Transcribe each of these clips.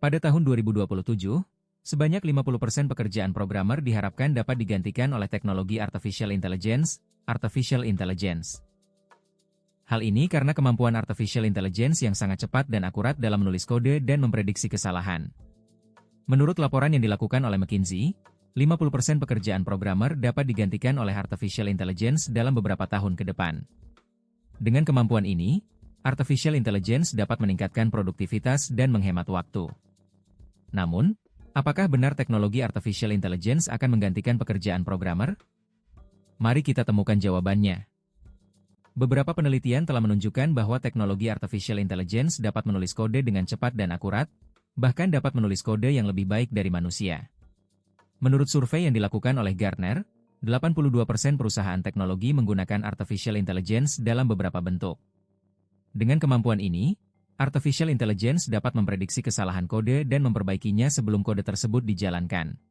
Pada tahun 2027, sebanyak 50% pekerjaan programmer diharapkan dapat digantikan oleh teknologi artificial intelligence, Hal ini karena kemampuan artificial intelligence yang sangat cepat dan akurat dalam menulis kode dan memprediksi kesalahan. Menurut laporan yang dilakukan oleh McKinsey, 50% pekerjaan programmer dapat digantikan oleh artificial intelligence dalam beberapa tahun ke depan. Dengan kemampuan ini, artificial intelligence dapat meningkatkan produktivitas dan menghemat waktu. Namun, apakah benar teknologi artificial intelligence akan menggantikan pekerjaan programmer? Mari kita temukan jawabannya. Beberapa penelitian telah menunjukkan bahwa teknologi artificial intelligence dapat menulis kode dengan cepat dan akurat, bahkan dapat menulis kode yang lebih baik dari manusia. Menurut survei yang dilakukan oleh Gartner, 82% perusahaan teknologi menggunakan artificial intelligence dalam beberapa bentuk. Dengan kemampuan ini, artificial intelligence dapat memprediksi kesalahan kode dan memperbaikinya sebelum kode tersebut dijalankan.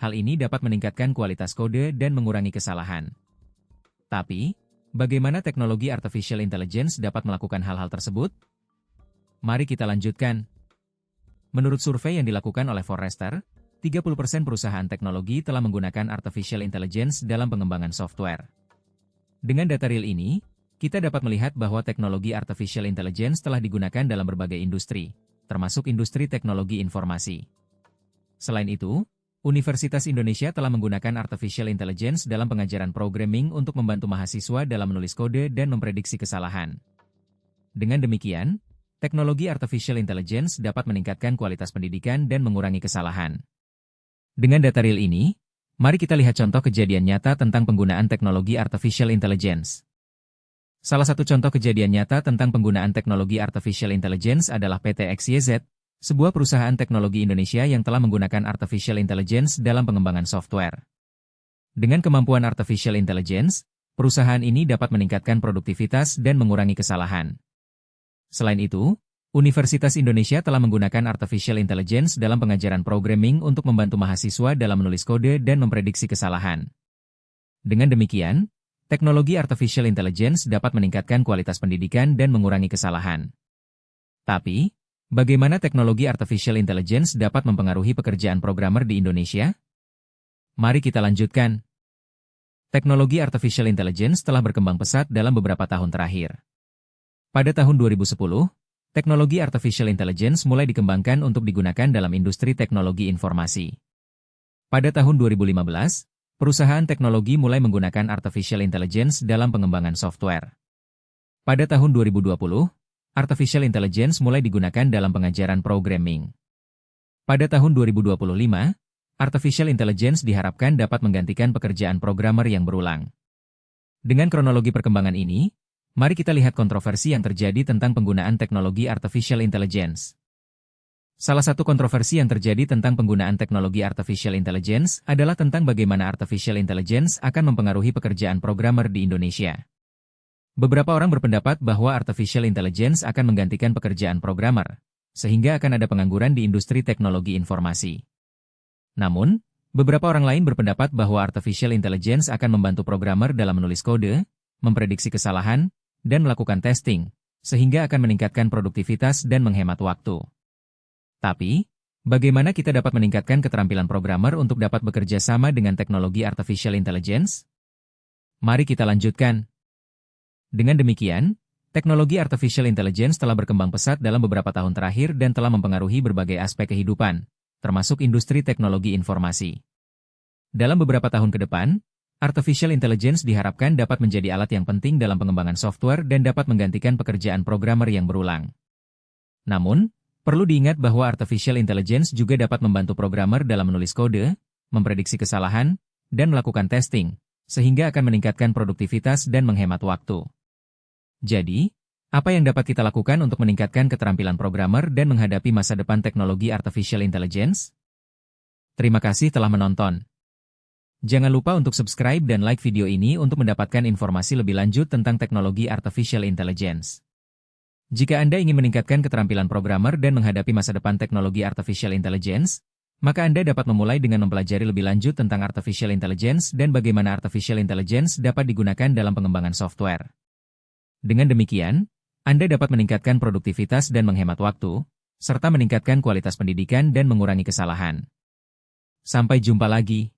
Hal ini dapat meningkatkan kualitas kode dan mengurangi kesalahan. Tapi, bagaimana teknologi artificial intelligence dapat melakukan hal-hal tersebut? Mari kita lanjutkan. Menurut survei yang dilakukan oleh Forrester, 30% perusahaan teknologi telah menggunakan artificial intelligence dalam pengembangan software. Dengan data real ini, kita dapat melihat bahwa teknologi artificial intelligence telah digunakan dalam berbagai industri, termasuk industri teknologi informasi. Selain itu, Universitas Indonesia telah menggunakan artificial intelligence dalam pengajaran programming untuk membantu mahasiswa dalam menulis kode dan memprediksi kesalahan. Dengan demikian, teknologi artificial intelligence dapat meningkatkan kualitas pendidikan dan mengurangi kesalahan. Dengan data real ini, mari kita lihat contoh kejadian nyata tentang penggunaan teknologi artificial intelligence. Salah satu contoh kejadian nyata tentang penggunaan teknologi artificial intelligence adalah PT XYZ, sebuah perusahaan teknologi Indonesia yang telah menggunakan artificial intelligence dalam pengembangan software. Dengan kemampuan artificial intelligence, perusahaan ini dapat meningkatkan produktivitas dan mengurangi kesalahan. Selain itu, Universitas Indonesia telah menggunakan artificial intelligence dalam pengajaran programming untuk membantu mahasiswa dalam menulis kode dan memprediksi kesalahan. Dengan demikian, teknologi artificial intelligence dapat meningkatkan kualitas pendidikan dan mengurangi kesalahan. Tapi, bagaimana teknologi artificial intelligence dapat mempengaruhi pekerjaan programmer di Indonesia? Mari kita lanjutkan. Teknologi artificial intelligence telah berkembang pesat dalam beberapa tahun terakhir. Pada tahun 2010, teknologi artificial intelligence mulai dikembangkan untuk digunakan dalam industri teknologi informasi. Pada tahun 2015, perusahaan teknologi mulai menggunakan artificial intelligence dalam pengembangan software. Pada tahun 2020, artificial intelligence mulai digunakan dalam pengajaran programming. Pada tahun 2025, artificial intelligence diharapkan dapat menggantikan pekerjaan programmer yang berulang. Dengan kronologi perkembangan ini, mari kita lihat kontroversi yang terjadi tentang penggunaan teknologi artificial intelligence. Salah satu kontroversi yang terjadi tentang penggunaan teknologi artificial intelligence adalah tentang bagaimana artificial intelligence akan mempengaruhi pekerjaan programmer di Indonesia. Beberapa orang berpendapat bahwa artificial intelligence akan menggantikan pekerjaan programmer, sehingga akan ada pengangguran di industri teknologi informasi. Namun, beberapa orang lain berpendapat bahwa artificial intelligence akan membantu programmer dalam menulis kode, memprediksi kesalahan, dan melakukan testing, sehingga akan meningkatkan produktivitas dan menghemat waktu. Tapi, bagaimana kita dapat meningkatkan keterampilan programmer untuk dapat bekerja sama dengan teknologi artificial intelligence? Mari kita lanjutkan. Dengan demikian, teknologi artificial intelligence telah berkembang pesat dalam beberapa tahun terakhir dan telah mempengaruhi berbagai aspek kehidupan, termasuk industri teknologi informasi. Dalam beberapa tahun ke depan, artificial intelligence diharapkan dapat menjadi alat yang penting dalam pengembangan software dan dapat menggantikan pekerjaan programmer yang berulang. Namun, perlu diingat bahwa artificial intelligence juga dapat membantu programmer dalam menulis kode, memprediksi kesalahan, dan melakukan testing, sehingga akan meningkatkan produktivitas dan menghemat waktu. Jadi, apa yang dapat kita lakukan untuk meningkatkan keterampilan programmer dan menghadapi masa depan teknologi artificial intelligence? Terima kasih telah menonton. Jangan lupa untuk subscribe dan like video ini untuk mendapatkan informasi lebih lanjut tentang teknologi artificial intelligence. Jika Anda ingin meningkatkan keterampilan programmer dan menghadapi masa depan teknologi artificial intelligence, maka Anda dapat memulai dengan mempelajari lebih lanjut tentang artificial intelligence dan bagaimana artificial intelligence dapat digunakan dalam pengembangan software. Dengan demikian, Anda dapat meningkatkan produktivitas dan menghemat waktu, serta meningkatkan kualitas pendidikan dan mengurangi kesalahan. Sampai jumpa lagi.